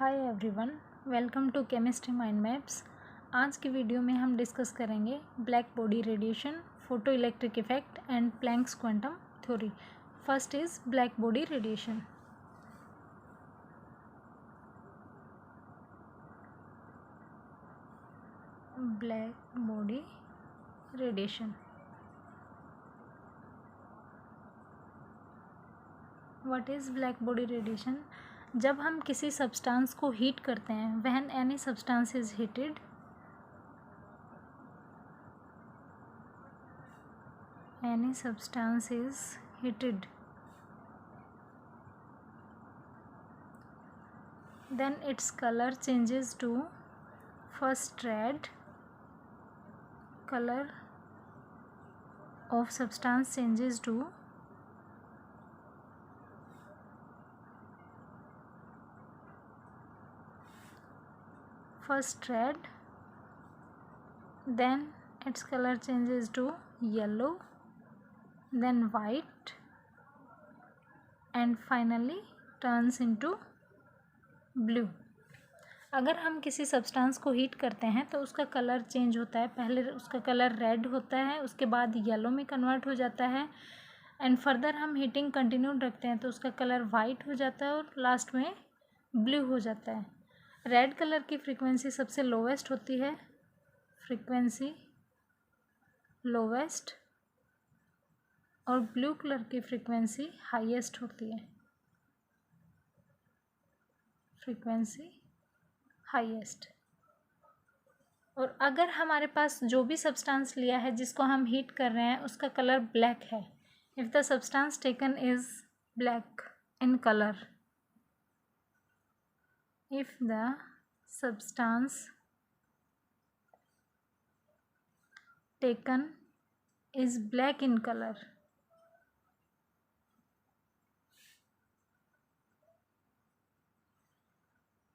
Hi everyone, welcome to chemistry mind maps. आज की video में हम डिस्कस करेंगे black body radiation, photo electric effect and Planck's quantum theory. First is black body radiation. Black body radiation, what is black body radiation? जब हम किसी substance को heat करते हैं, when any substance is heated, any substance is heated, then its color changes to first red, color of substance changes to first red, then its color changes to yellow, then white, and finally turns into blue. अगर हम किसी substance को heat करते हैं तो उसका colour change होता है। पहले उसका कलर रेड होता है, उसके बाद येलो में कन्वर्ट हो जाता है, एंड फर्दर हम हीटिंग कंटिन्यू रखते हैं तो उसका कलर वाइट हो जाता है और लास्ट में ब्लू हो जाता है। रेड कलर की फ्रीक्वेंसी सबसे लोवेस्ट होती है, फ्रीक्वेंसी लोवेस्ट, और ब्लू कलर की फ्रीक्वेंसी हाईएस्ट होती है, फ्रीक्वेंसी हाईएस्ट। और अगर हमारे पास जो भी सब्सटेंस लिया है जिसको हम हीट कर रहे हैं उसका कलर ब्लैक है, if the substance taken is black in colour, if the substance taken is black in color,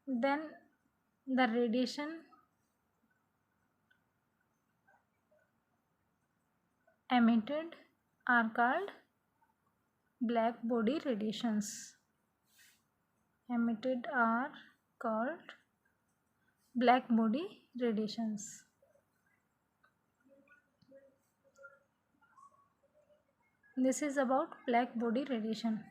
then the radiation emitted are called black body radiations. Emitted are called black body radiations. This is about black body radiation.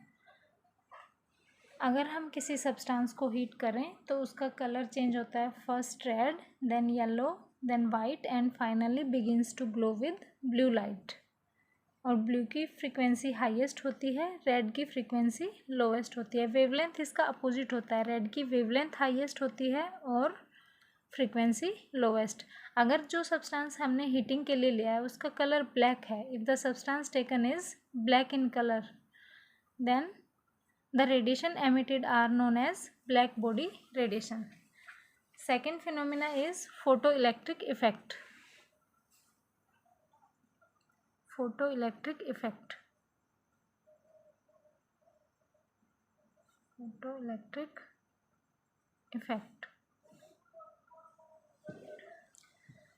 अगर हम किसी substance को heat करें तो उसका colour change होता है, first red, then yellow, then white, and finally begins to glow with blue light. और ब्लू की फ्रीक्वेंसी हाईएस्ट होती है, रेड की फ्रीक्वेंसी लोवेस्ट होती है। वेवलेंथ इसका अपोजिट होता है, रेड की वेवलेंथ हाईएस्ट होती है और फ्रीक्वेंसी लोवेस्ट। अगर जो सब्सटेंस हमने हीटिंग के लिए लिया है उसका कलर ब्लैक है, if the substance taken is black in colour, then the radiation emitted are known as black body radiation. Second phenomena is photoelectric effect. Photoelectric effect. Photoelectric effect.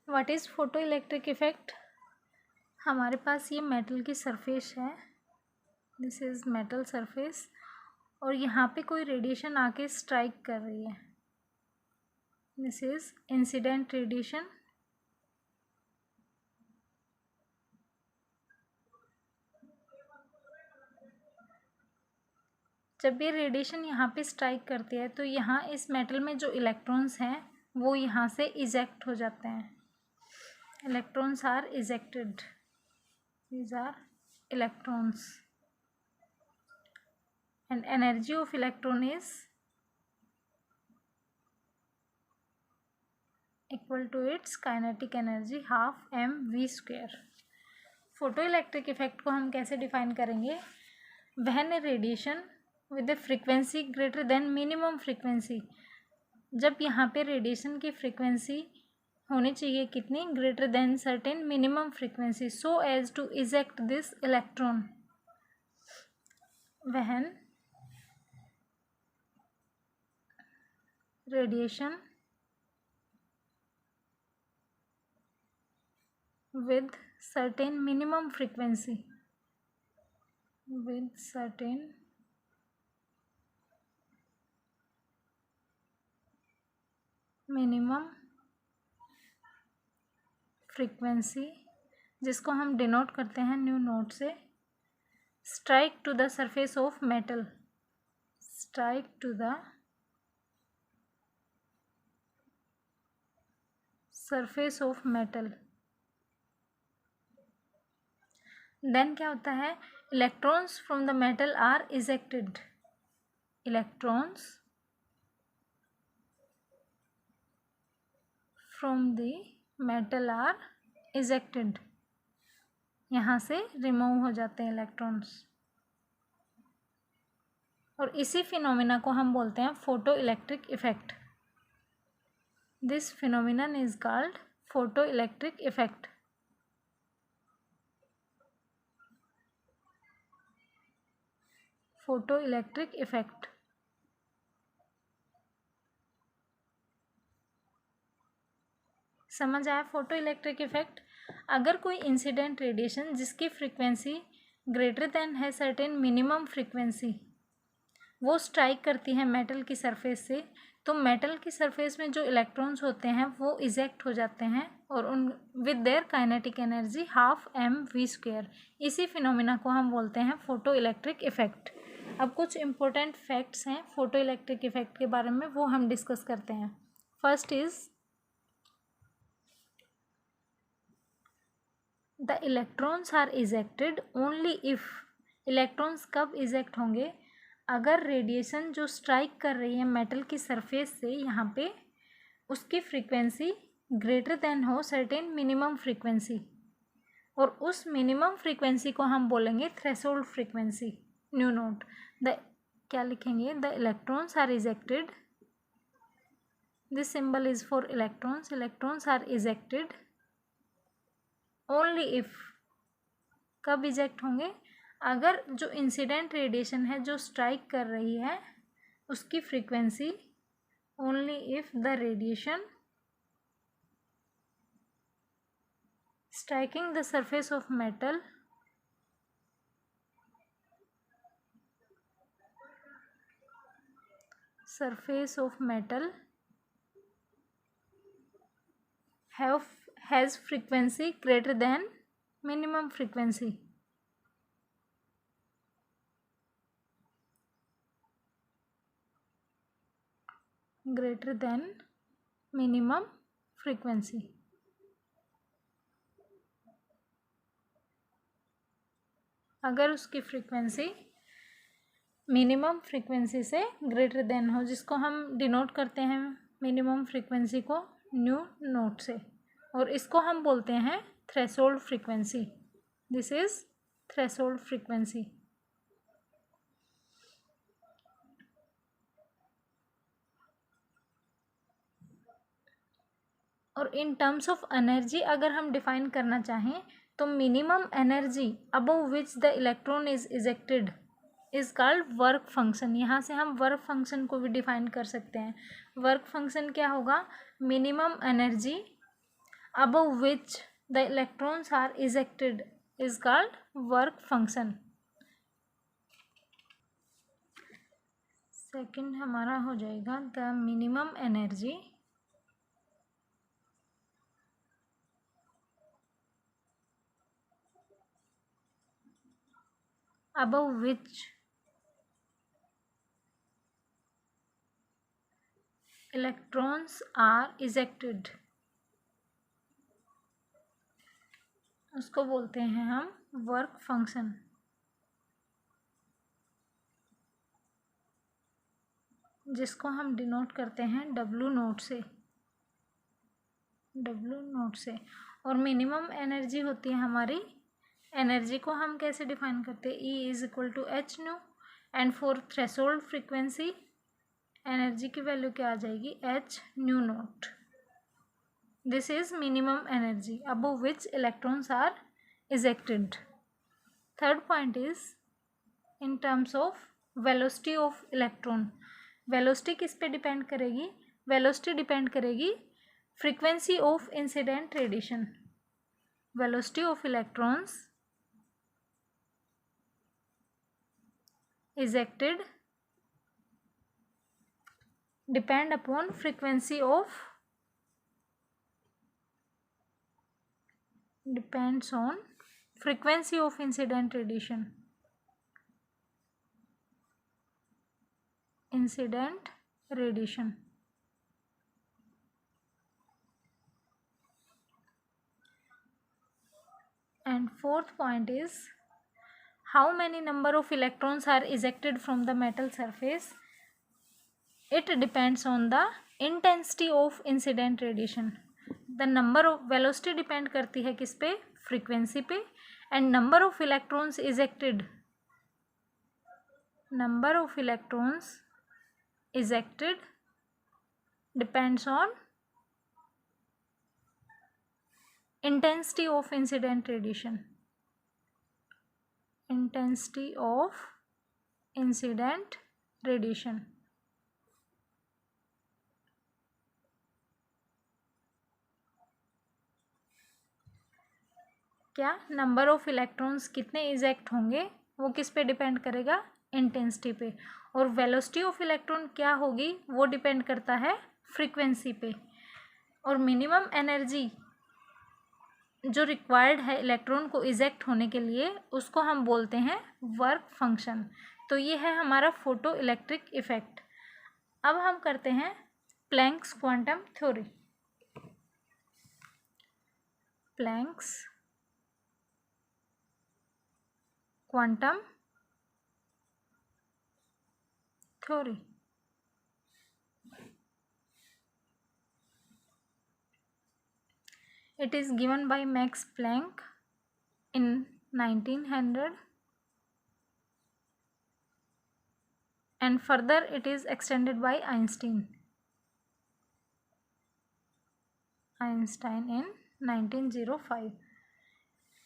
What is photoelectric effect? हमारे पास ये metal की surface है, this is metal surface, और यहाँ पे कोई radiation आके strike कर रही है, दिस इज इंसिडेंट रेडिएशन। जब ये रेडिएशन यहाँ पे स्ट्राइक करती है तो यहाँ इस मेटल में जो इलेक्ट्रॉन्स हैं वो यहाँ से इजेक्ट हो जाते हैं, electrons are ejected, these are electrons, and energy of electron is equal to its kinetic energy half mv square. Photoelectric effect को हम कैसे डिफाइन करेंगे? When a radiation with a frequency greater than minimum frequency, जब यहाँ पे radiation की frequency होनी चाहिए कितनी, greater than certain minimum frequency, so as to eject this electron. When radiation with certain minimum frequency, with certain minimum frequency, जिसको हम denote करते हैं न्यू नोट से, strike to the surface of metal, strike to the surface of metal. Then क्या होता है, electrons from the metal are ejected, electrons from the metal are ejected, यहाँ से रिमूव हो जाते हैं इलेक्ट्रॉन्स। और इसी फिनोमिना को हम बोलते हैं photo electric effect. This phenomenon is called photo electric effect. Photo electric effect. समझ आया फोटो इलेक्ट्रिक इफेक्ट? अगर कोई इंसिडेंट रेडिएशन जिसकी फ्रीक्वेंसी ग्रेटर देन है सर्टेन मिनिमम फ्रीक्वेंसी, वो स्ट्राइक करती है मेटल की सरफेस से, तो मेटल की सरफेस में जो इलेक्ट्रॉन्स होते हैं वो इजेक्ट हो जाते हैं और उन with their kinetic energy ½mv²। इसी फिनोमिना को हम बोलते हैं फोटो इलेक्ट्रिक इफेक्ट। अब कुछ इम्पोर्टेंट फैक्ट्स हैं फोटो इलेक्ट्रिक इफेक्ट के बारे में, वो हम डिस्कस करते हैं। First is the electrons are ejected only if, electrons कब इजेक्ट होंगे, अगर रेडिएशन जो स्ट्राइक कर रही है मेटल की सरफेस से यहाँ पे, उसकी फ्रीक्वेंसी ग्रेटर देन हो सर्टेन मिनिमम फ्रीक्वेंसी, और उस मिनिमम फ्रीक्वेंसी को हम बोलेंगे threshold frequency, nu naught. The क्या लिखेंगे, the electrons are ejected, this symbol is for electrons, electrons are ejected only if, कब इजेक्ट होंगे, अगर जो इंसिडेंट रेडिएशन है जो स्ट्राइक कर रही है उसकी frequency only if the radiation striking the surface of metal has frequency greater than minimum frequency, greater than minimum frequency। अगर उसकी फ्रीक्वेंसी मिनिमम फ्रीक्वेंसी से ग्रेटर देन हो, जिसको हम डिनोट करते हैं मिनिमम फ्रीक्वेंसी को न्यू नोट से, और इसको हम बोलते हैं threshold frequency. This is threshold frequency. और इन टर्म्स ऑफ एनर्जी अगर हम डिफाइन करना चाहें तो minimum energy above which the electron is ejected is called work function. यहाँ से हम वर्क फंक्शन को भी डिफाइन कर सकते हैं। वर्क फंक्शन क्या होगा, minimum energy above which the electrons are ejected is called work function. Second हमारा हो जाएगा the minimum energy above which electrons are ejected, उसको बोलते हैं हम वर्क फंक्शन, जिसको हम डिनोट करते हैं W नोट से, W नोट से। और मिनिमम एनर्जी होती है हमारी, एनर्जी को हम कैसे डिफाइन करते हैं, E is equal to H nu, and for threshold frequency energy की वैल्यू क्या आ जाएगी, h nu naught. This is minimum energy above which electrons are ejected. Third point is in terms of velocity of electron. Velocity किस पे depend करेगी, velocity depend करेगी frequency of incident radiation. Velocity of electrons ejected depend upon frequency of depends on frequency of incident radiation. Incident radiation. And fourth point is how many number of electrons are ejected from the metal surface. It depends on the intensity of incident radiation. The number of velocity depend करती है किस पे, frequency पे, and number of electrons ejected. Number of electrons ejected depends on intensity of incident radiation. Intensity of incident radiation. क्या number of electrons कितने eject होंगे वो किस पे डिपेंड करेगा, इंटेंसिटी पे, और वेलोसिटी ऑफ इलेक्ट्रॉन क्या होगी वो डिपेंड करता है फ्रीक्वेंसी पे, और मिनिमम एनर्जी जो रिक्वायर्ड है इलेक्ट्रॉन को इजेक्ट होने के लिए उसको हम बोलते हैं वर्क फंक्शन। तो ये है हमारा फोटो इलेक्ट्रिक इफेक्ट। अब हम करते हैं Planck's quantum theory. Planck's quantum theory. It is given by Max Planck in 1900 and further it is extended by Einstein in 1905.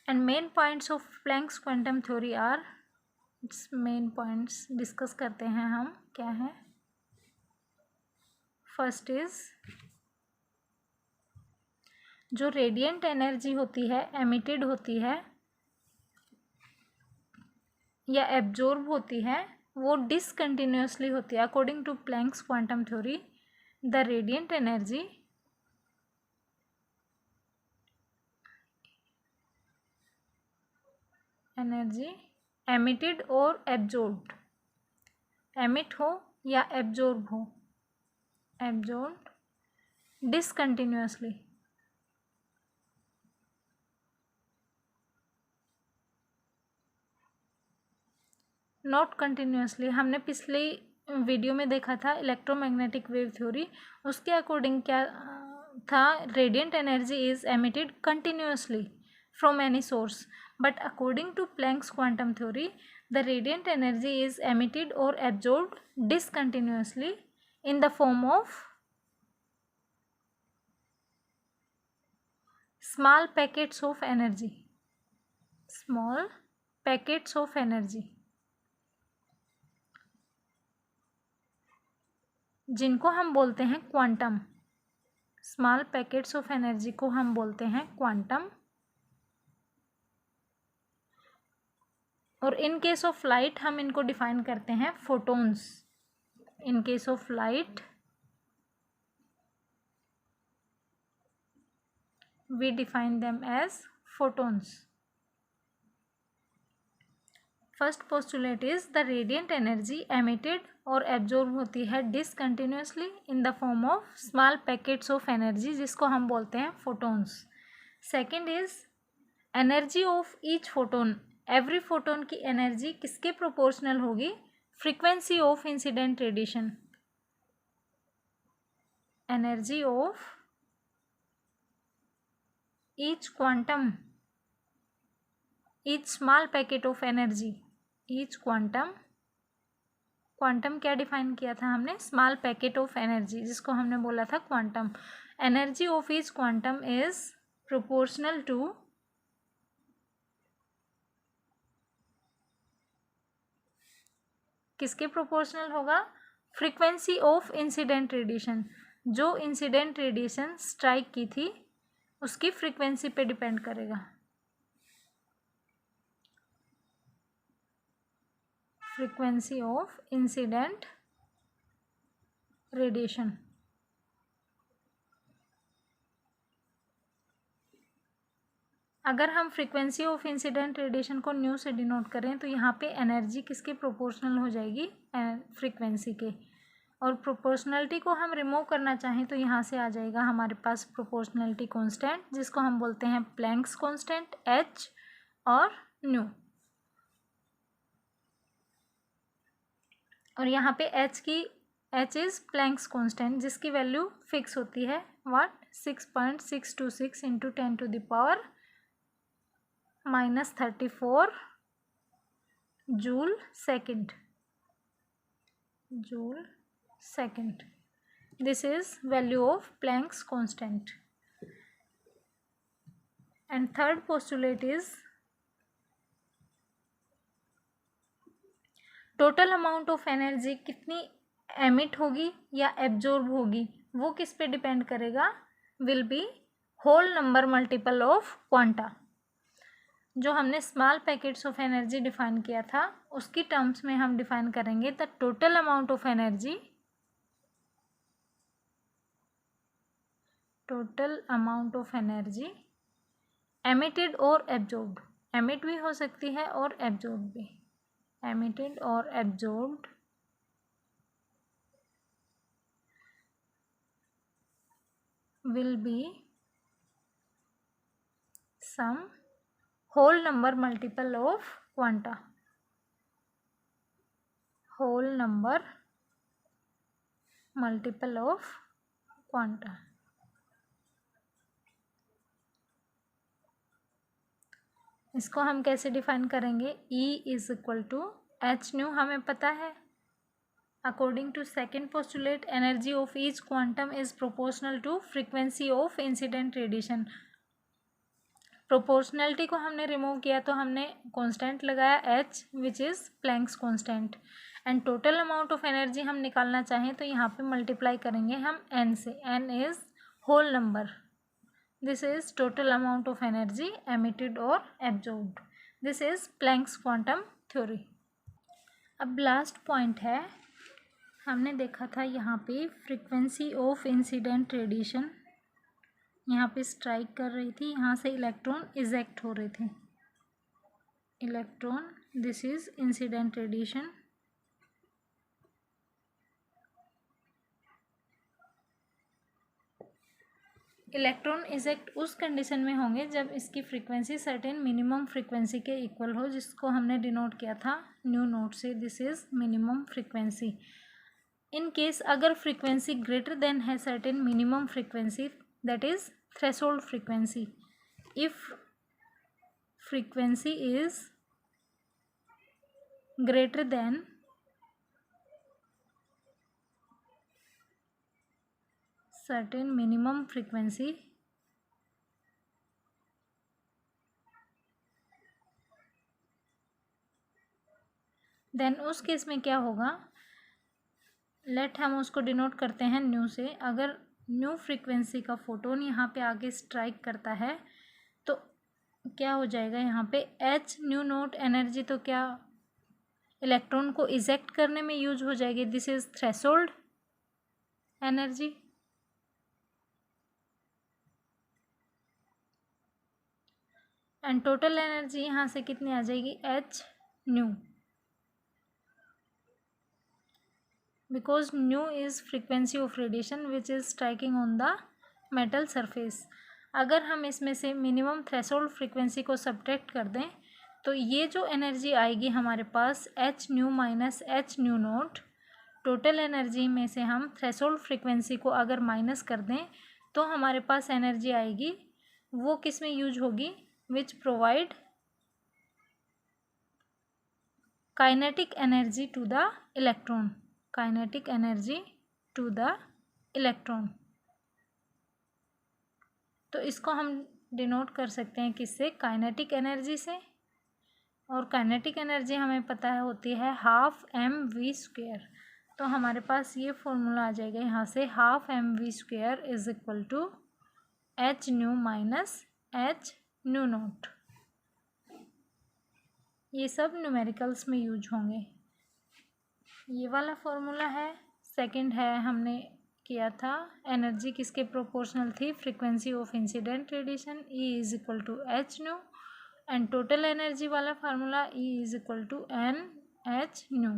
And main points of Planck's quantum theory are, its main points discuss करते हैं हम, क्या है। First is जो radiant energy होती है, emitted होती है या एब्जॉर्ब होती है, वो डिसकंटिन्यूसली होती है। According to Planck's quantum theory, the radiant energy emitted और एब्जॉर्ब्ड, एमिट हो या एब्जॉर्ब हो, एब्जॉर्ब डिसकंटिन्यूसली, नॉट कंटिन्यूसली। हमने पिछले वीडियो में देखा था इलेक्ट्रोमैग्नेटिक वेव थ्योरी, उसके अकॉर्डिंग क्या था, radiant energy is emitted continuously from any source, but according to Planck's quantum theory the radiant energy is emitted और absorbed discontinuously in the form of small packets of energy, small packets of energy, जिनको हम बोलते हैं quantum. Small packets of energy को हम बोलते हैं quantum. और इन केस ऑफ लाइट हम इनको डिफाइन करते हैं photons. In case of light, we define them as photons. First postulate is the radiant energy emitted और absorb होती है discontinuously in the form of small packets of energy, जिसको हम बोलते हैं photons. Second is energy of each photon. Every photon की energy किसके proportional होगी, frequency of incident radiation. Energy of each quantum, each small packet of energy, each quantum, quantum क्या define किया था हमने, स्मॉल पैकेट ऑफ एनर्जी, जिसको हमने बोला था quantum. Energy of each quantum is proportional to किसके प्रोपोर्शनल होगा, फ्रीक्वेंसी ऑफ इंसिडेंट रेडिएशन। जो इंसिडेंट रेडिएशन स्ट्राइक की थी उसकी फ्रीक्वेंसी पे डिपेंड करेगा। Frequency of incident radiation. अगर हम फ्रीक्वेंसी ऑफ इंसिडेंट रेडिएशन को न्यू से डिनोट करें तो यहाँ पे एनर्जी किसके प्रोपोर्शनल हो जाएगी, फ्रीक्वेंसी के। और प्रोपोर्शनलिटी को हम रिमूव करना चाहें तो यहाँ से आ जाएगा हमारे पास प्रोपोर्शनलिटी कांस्टेंट, जिसको हम बोलते हैं प्लैंक्स कांस्टेंट, एच और न्यू। और यहाँ पे एच इज़ प्लैंक्स कांस्टेंट, जिसकी वैल्यू फिक्स होती है what, 6.626 into 10⁻⁻34 joule second. This is value of Planck's constant. And third postulate is total amount of energy कितनी emit होगी या absorb होगी, वो किस पे डिपेंड करेगा, will be whole number multiple of quanta। जो हमने small packets of energy define किया था उसकी टर्म्स में हम डिफाइन करेंगे the total amount of energy emitted और एब्जॉर्ब्ड। एमिट भी हो सकती है और एब्जॉर्ब भी। एमिटेड और absorbed will be some whole number multiple of quanta। whole number multiple of quanta। इसको हम कैसे डिफाइन करेंगे, E is equal to H nu हमें पता है। According to second postulate energy of each quantum is proportional to frequency of incident radiation. Proportionality को हमने remove किया तो हमने कांस्टेंट लगाया h which is Planck's constant. And total amount of energy हम निकालना चाहें तो यहाँ पे मल्टीप्लाई करेंगे हम n से। n is whole number. This is total amount of energy emitted और absorbed. This is Planck's quantum theory. अब लास्ट पॉइंट है, हमने देखा था यहाँ पे फ्रीक्वेंसी ऑफ इंसिडेंट रेडिएशन यहाँ पे स्ट्राइक कर रही थी, यहाँ से इलेक्ट्रॉन इजेक्ट हो रहे थे। Electron, this is incident radiation. Electron eject उस कंडीशन में होंगे जब इसकी फ्रीक्वेंसी सर्टेन मिनिमम फ्रीक्वेंसी के इक्वल हो, जिसको हमने डिनोट किया था न्यू नोट से। This is minimum frequency. In case अगर फ्रीक्वेंसी ग्रेटर देन है certain minimum frequency, that is threshold frequency. If frequency is greater than certain minimum frequency, then उस केस में क्या होगा, लेट हम उसको डिनोट करते हैं न्यू से। अगर न्यू फ्रीक्वेंसी का फोटोन यहाँ पे आगे स्ट्राइक करता है तो क्या हो जाएगा, यहाँ पे एच न्यू नोट एनर्जी तो क्या इलेक्ट्रॉन को इजेक्ट करने में यूज हो जाएगी। This is threshold energy. And total energy यहाँ से कितनी आ जाएगी, h new, because nu is frequency of radiation which is striking on the metal surface। अगर हम इसमें से मिनिमम थ्रेशोल्ड फ्रीक्वेंसी को सब्ट्रैक्ट कर दें तो ये जो एनर्जी आएगी हमारे पास H nu minus H nu nought, total energy में से हम थ्रेशोल्ड फ्रीक्वेंसी को अगर माइनस कर दें तो हमारे पास एनर्जी आएगी, वो किस में यूज होगी, which provide kinetic energy to the electron. Kinetic energy to the electron. तो इसको हम डिनोट कर सकते हैं किससे, काइनेटिक एनर्जी से। और काइनेटिक एनर्जी हमें पता है होती है हाफ एम वी स्क्वेयर। तो हमारे पास ये फॉर्मूला आ जाएगा यहाँ से, half m v square is equal to H nu minus H nu naught. ये सब न्यूमेरिकल्स में यूज होंगे। ये वाला फॉर्मूला है। सेकंड है हमने किया था, एनर्जी किसके प्रोपोर्शनल थी, frequency of incident radiation, E is equal to H nu, and total energy वाला formula E is equal to N H nu.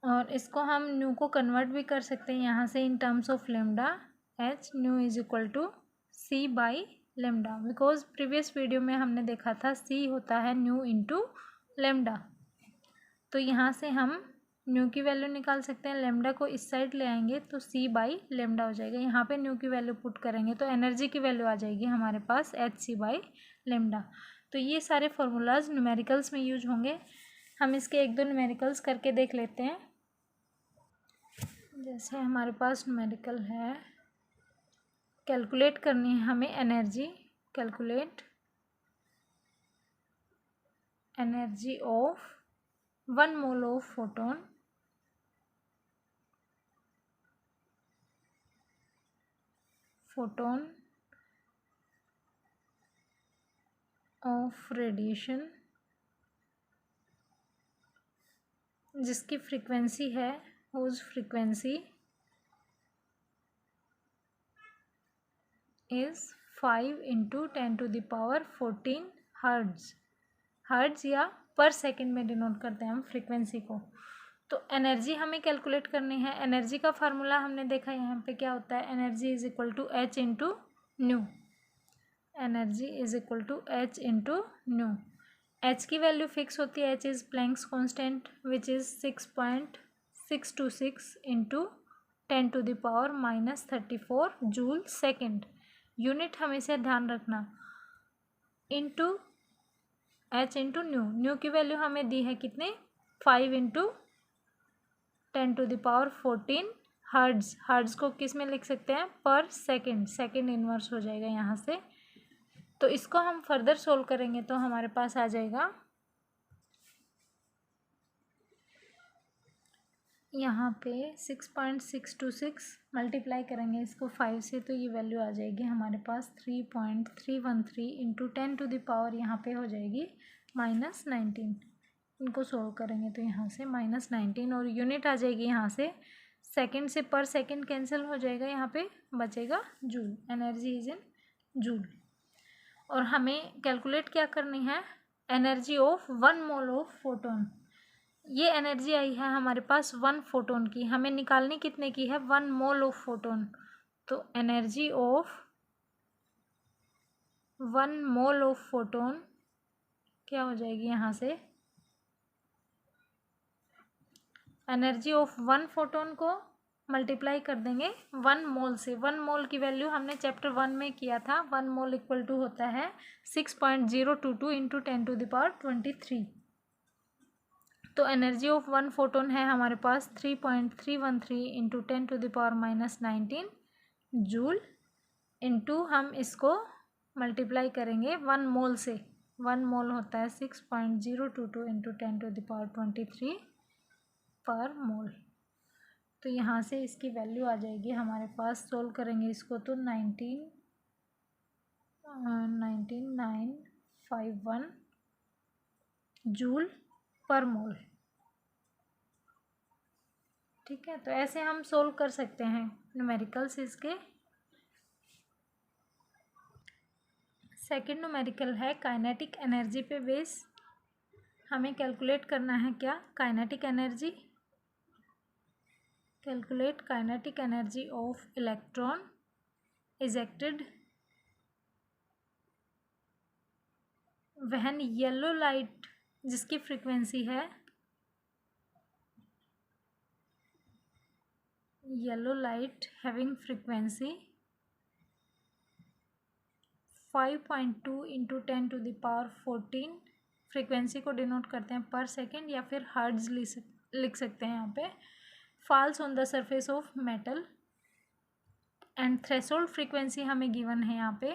और इसको हम न्यू को कन्वर्ट भी कर सकते हैं यहाँ से in terms of lambda, h nu is equal to c by lambda, because previous video में हमने देखा था सी होता है न्यू इंटू लेमडा। तो यहाँ से हम न्यू की वैल्यू निकाल सकते हैं, लेमडा को इस साइड ले आएंगे तो सी बाई लेमडा हो जाएगा, यहाँ पे न्यू की वैल्यू पुट करेंगे तो एनर्जी की वैल्यू आ जाएगी हमारे पास एच सी बाई लेमडा। तो ये सारे फार्मूलाज न्यूमेरिकल्स में यूज होंगे। हम इसके एक दो न्यूमेरिकल्स करके देख लेते हैं। जैसे हमारे पास न्यूमेरिकल है, कैलकुलेट करनी है हमें energy, calculate energy of 1 mole of photon of radiation जिसकी फ्रीक्वेंसी है, whose frequency is 5 into 10 to the power 14 hertz, hertz या पर सेकेंड में डिनोट करते हैं हम फ्रीक्वेंसी को। तो एनर्जी हमें कैलकुलेट करनी है। एनर्जी का फार्मूला हमने देखा यहाँ पे क्या होता है, energy is equal to h into nu, energy is equal to h into nu. H की वैल्यू फिक्स होती है, h is Planck's constant which is 6.626 into 10 to the power -34 joule second. Unit हमेशा ध्यान रखना, into h into nu, nu की वैल्यू हमें दी है कितने, 5 into 10 to the power 14 hertz. Hertz को किस में लिख सकते हैं, पर सेकेंड, सेकेंड इनवर्स हो जाएगा यहाँ से। तो इसको हम फर्दर सोल्व करेंगे तो हमारे पास आ जाएगा यहाँ पे 6.626, मल्टीप्लाई करेंगे इसको 5 से तो ये वैल्यू आ जाएगी हमारे पास 3.313 इंटू 10 टू द पावर यहाँ पे हो जाएगी -19। इनको सोल्व करेंगे तो यहाँ से -19 और यूनिट आ जाएगी यहाँ से, सेकंड से पर सेकंड कैंसिल हो जाएगा, यहाँ पे बचेगा joule, energy is in joule. और हमें कैलकुलेट क्या करनी है, energy of 1 mole of photon. ये एनर्जी आई है हमारे पास 1 फोटोन की, हमें निकालनी कितने की है, 1 मोल ऑफ फोटोन। तो energy of 1 mole of photon क्या हो जाएगी यहाँ से, एनर्जी ऑफ 1 फोटोन को मल्टीप्लाई कर देंगे 1 मोल से। 1 मोल की वैल्यू हमने चैप्टर 1 में किया था, 1 मोल इक्वल टू होता है 6.022 इंटू 10 टू द पावर 23। तो एनर्जी ऑफ 1 फोटोन है हमारे पास 3.313 into 10 to the power -19 joule, into हम इसको मल्टीप्लाई करेंगे 1 मोल से, 1 मोल होता है 6.022 इंटू 10 टू द पावर 23 पर मोल। तो यहाँ से इसकी वैल्यू आ जाएगी हमारे पास, सोल्व करेंगे इसको तो 19951 जूल पर मोल। ठीक है, तो ऐसे हम सोल्व कर सकते हैं न्यूमेरिकल्स इसके। सेकंड न्यूमेरिकल है काइनेटिक एनर्जी पे बेस, हमें कैलकुलेट करना है क्या, kinetic energy, calculate kinetic energy of electron ejected when yellow light जिसकी फ्रीक्वेंसी है, yellow light having frequency 5.2 into 10 to the power 14, frequency को डिनोट करते हैं पर सेकेंड या फिर हर्ट्ज लिख सकते हैं यहाँ पे, falls on the surface of metal and threshold frequency हमें गिवन है यहाँ पे,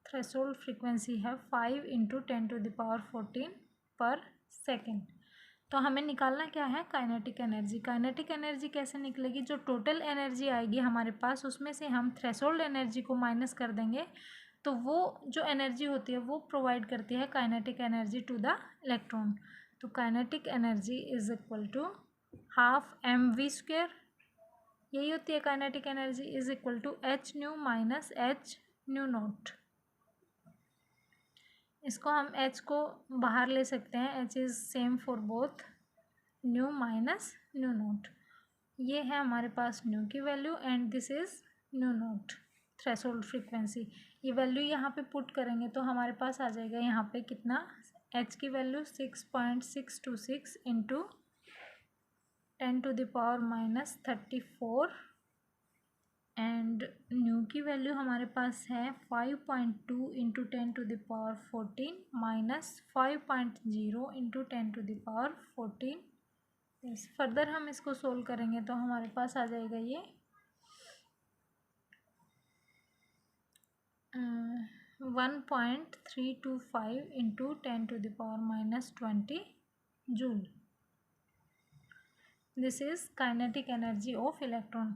थ्रेशोल्ड फ्रीक्वेंसी है 5 इंटू 10 टू द पावर 14 पर सेकेंड। तो हमें निकालना क्या है, काइनेटिक एनर्जी। काइनेटिक एनर्जी कैसे निकलेगी, जो टोटल एनर्जी आएगी हमारे पास उसमें से हम थ्रेशोल्ड एनर्जी को माइनस कर देंगे, तो वो जो एनर्जी होती है वो प्रोवाइड करती है kinetic energy to the electron. तो kinetic energy is equal to half mv², यही होती है kinetic energy, is equal to h nu minus h nu nought. इसको हम h को बाहर ले सकते हैं, h is same for both nu minus nu nought. ये है हमारे पास न्यू की value and this is nu nought threshold frequency. ये वैल्यू यहाँ पे पुट करेंगे तो हमारे पास आ जाएगा यहाँ पे कितना, h की वैल्यू 6.626 इंटू 10⁻⁻34 एंड न्यू की वैल्यू हमारे पास है 5.2 इंटू 10⁻14 माइनस 5.0 इंटू 10⁻14। फर्दर हम इसको सोल्व करेंगे तो हमारे पास आ जाएगा ये 1.325 into 10⁻⁻20 joule. This is kinetic energy of electron.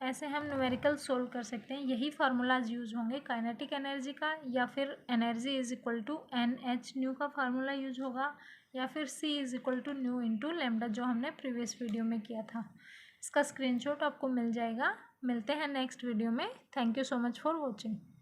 ऐसे हम न्यूमेरिकल सोल्व कर सकते हैं, यही फार्मूलाज यूज होंगे काइनेटिक एनर्जी का, या फिर energy is equal to NH nu का फार्मूला यूज होगा, या फिर C is equal to nu into lambda जो हमने प्रीवियस वीडियो में किया था। इसका स्क्रीनशॉट आपको मिल जाएगा। मिलते हैं नेक्स्ट वीडियो में। Thank you so much for watching.